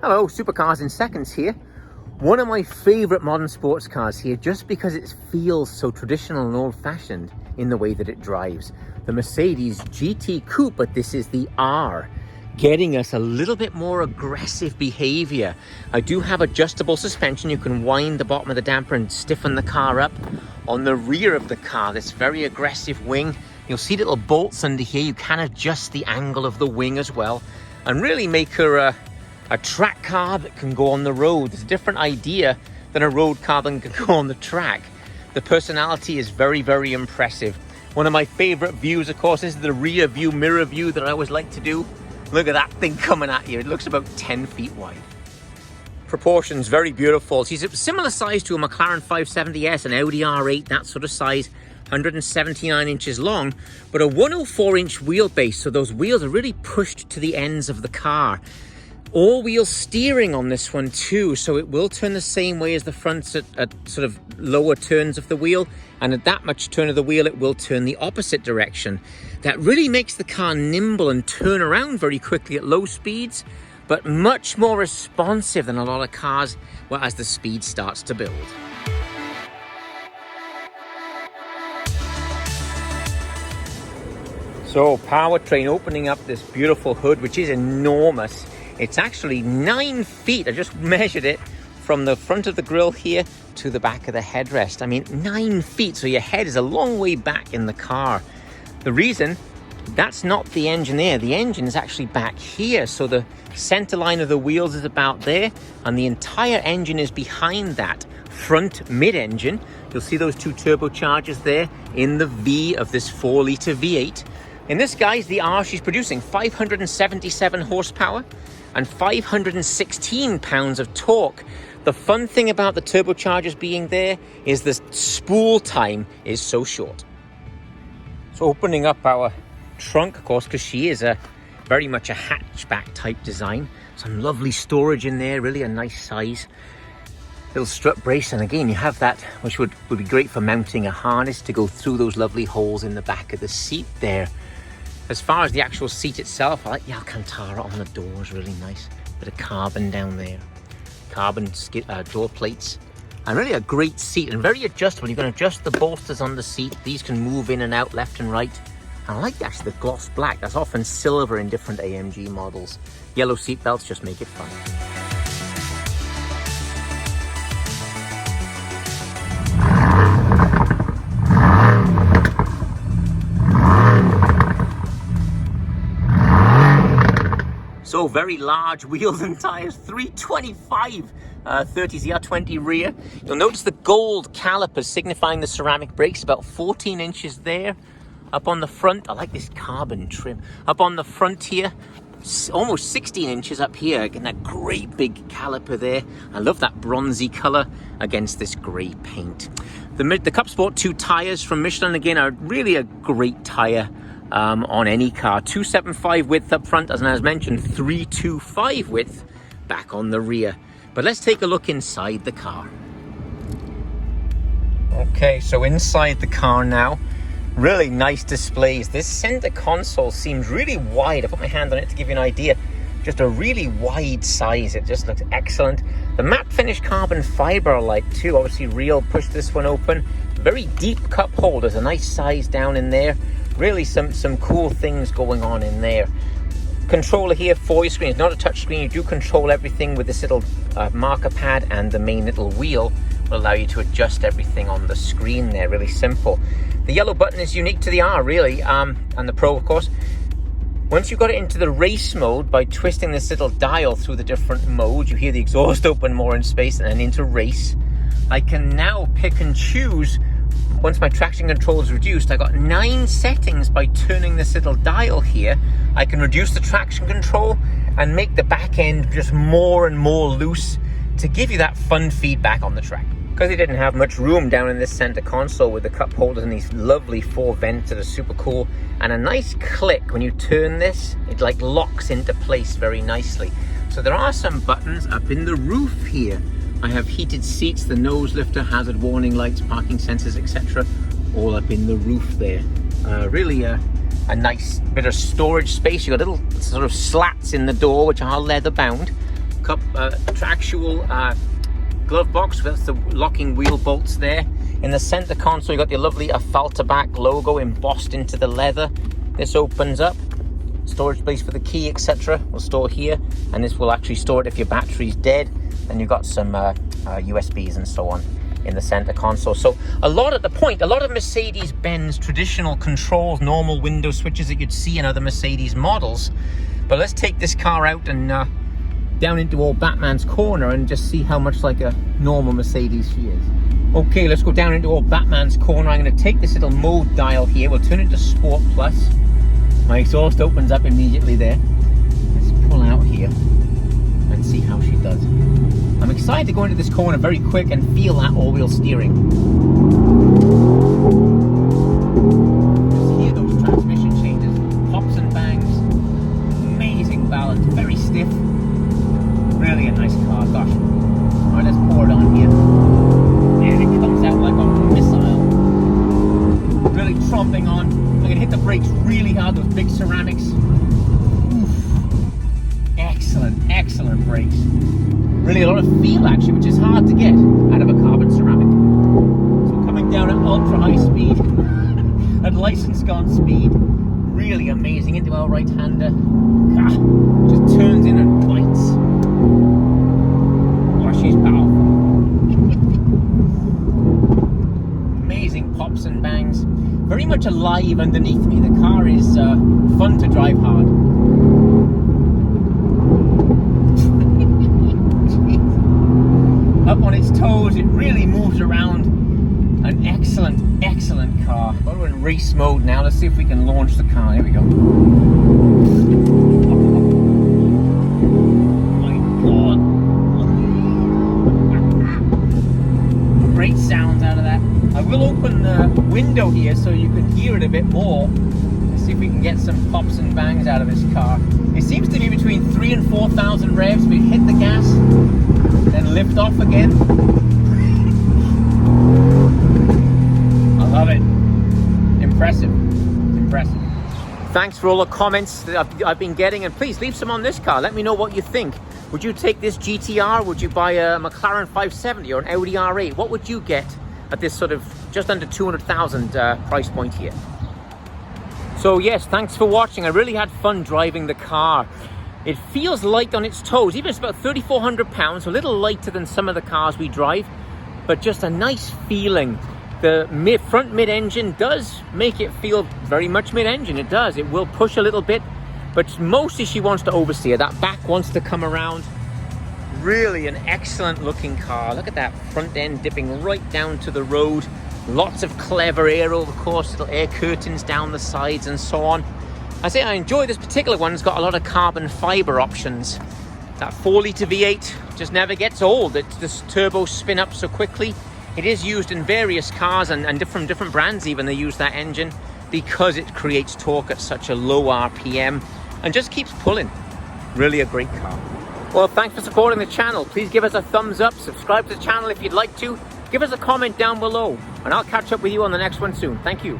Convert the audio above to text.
Hello, Supercars in Seconds here. One of my favorite modern sports cars here, just because it feels so traditional and old-fashioned in the way that it drives. The Mercedes GT Coupe, but this is the R, getting us a little bit more aggressive behavior. I do have adjustable suspension. You can wind the bottom of the damper and stiffen the car up. On the rear of the car, this very aggressive wing, you'll see little bolts under here. You can adjust the angle of the wing as well and really make her a track car that can go on the road. It's a different idea than a road car that can go on the track. The personality is very, very impressive. One of my favorite views, of course, is the rear view, mirror view that I always like to do. Look at that thing coming at you. It looks about 10 feet wide. Proportions, very beautiful. She's a similar size to a McLaren 570S, an Audi R8, that sort of size. 179 inches long, but a 104-inch wheelbase, so those wheels are really pushed to the ends of the car. All-wheel steering on this one too, so it will turn the same way as the fronts at sort of lower turns of the wheel, and at that much turn of the wheel it will turn the opposite direction. That really makes the car nimble and turn around very quickly at low speeds, but much more responsive than a lot of cars as the speed starts to build. So powertrain, opening up this beautiful hood, which is enormous. It's actually 9 feet. I just measured it from the front of the grille here to the back of the headrest. I mean, 9 feet. So your head is a long way back in the car. The reason, that's not the engine there. The engine is actually back here. So the center line of the wheels is about there, and the entire engine is behind that front mid-engine. You'll see those two turbochargers there in the V of this 4-liter V8. In this, guys, the R, she's producing 577 horsepower and 516 pounds of torque. The fun thing about the turbochargers being there is the spool time is so short. So opening up our trunk, of course, because she is very much a hatchback type design. Some lovely storage in there, really a nice size. Little strut brace, and again you have that, which would be great for mounting a harness to go through those lovely holes in the back of the seat there. As far as the actual seat itself, I like the Alcantara on the doors, really nice. Bit of carbon down there, carbon door plates, and really a great seat and very adjustable. You can adjust the bolsters on the seat. These can move in and out left and right. And I like actually the gloss black. That's often silver in different AMG models. Yellow seat belts just make it fun. So very large wheels and tires, 325 30ZR20 rear. You'll notice the gold calipers signifying the ceramic brakes, about 14 inches there. Up on the front, I like this carbon trim. Up on the front here, almost 16 inches up here. Again, that great big caliper there. I love that bronzy color against this gray paint. The Cup Sport 2 tires from Michelin, again, are really a great tire. On any car. 275 width up front, as I mentioned, 325 width back on the rear. But let's take a look inside the car. Okay, so inside the car now, really nice displays. This center console seems really wide. I put my hand on it to give you an idea. Just a really wide size. It just looks excellent. The matte finish carbon fiber I like too. Obviously real, push this one open. Very deep cup holders, a nice size down in there. Really some cool things going on in there. Controller here for your screen. It's not a touch screen. You do control everything with this little marker pad, and the main little wheel will allow you to adjust everything on the screen there. Really simple. The yellow button is unique to the R, really, and the Pro, of course. Once you've got it into the race mode, by twisting this little dial through the different modes, you hear the exhaust open more in space, and then into race. I can now pick and choose. Once my traction control is reduced, I got 9 settings by turning this little dial here. I can reduce the traction control and make the back end just more and more loose to give you that fun feedback on the track. Because they didn't have much room down in this center console with the cup holders and these lovely 4 vents that are super cool, and a nice click when you turn this, it like locks into place very nicely. So there are some buttons up in the roof here. I have heated seats, the nose lifter, hazard warning lights, parking sensors, etc. all up in the roof there. Really a nice bit of storage space. You've got little sort of slats in the door which are leather bound. actual glove box. That's the locking wheel bolts there. In the center console, you got the lovely Falterback logo embossed into the leather. This opens up. Storage space for the key, etc. will store here, and this will actually store it if your battery's dead. Then you've got some USBs and so on in the center console. So a lot of Mercedes-Benz traditional controls, normal window switches that you'd see in other Mercedes models. But let's take this car out and down into old Batman's corner and just see how much like a normal Mercedes she is. Okay, let's go down into old Batman's corner. I'm going to take this little mode dial here. We'll turn it to Sport Plus. My exhaust opens up immediately there. Let's pull out here and see how she does. I'm excited to go into this corner very quick and feel that all-wheel steering. Just hear those transmission changes, pops and bangs, amazing balance, very stiff. Really a nice car, gosh. All right, let's pour it on here. And it comes out like a missile. Really tromping on. I'm gonna hit the brakes really hard, those big ceramics. Oof. Excellent brakes. Really a lot of feel actually, which is hard to get out of a carbon ceramic. So coming down at ultra high speed, at license gone speed, really amazing into our right-hander. Just turns in and bites. Oh, she's powerful. Amazing pops and bangs. Very much alive underneath me. The car is fun to drive hard. Up on its toes, it really moves around. An excellent car. But we're in race mode now. Let's see if we can launch the car. Here we go. Oh my God. Great sounds out of that. I will open the window here so you can hear it a bit more. Let's see if we can get some pops and bangs out of this car. It seems to be between 3,000 and 4,000 revs. We hit the gas, then lift off again. I love it. Impressive. Thanks for all the comments that I've been getting, and please leave some on this car. Let me know what you think. Would you take this GTR? Would you buy a McLaren 570 or an Audi R8? What would you get at this sort of just under 200,000 price point here? So yes, thanks for watching. I really had fun driving the car. It feels light on its toes, even it's about 3,400 pounds, a little lighter than some of the cars we drive, but just a nice feeling. The front mid-engine does make it feel very much mid-engine. It does. It will push a little bit, but mostly she wants to oversteer. That back wants to come around. Really an excellent looking car. Look at that front end dipping right down to the road. Lots of clever aero, of course, little air curtains down the sides and so on. I say I enjoy this particular one. It's got a lot of carbon fiber options. That 4-litre V8 just never gets old. This turbo spin up so quickly. It is used in various cars and different brands even. They use that engine because it creates torque at such a low RPM and just keeps pulling. Really a great car. Well, thanks for supporting the channel. Please give us a thumbs up, subscribe to the channel if you'd like to. Give us a comment down below, and I'll catch up with you on the next one soon. Thank you.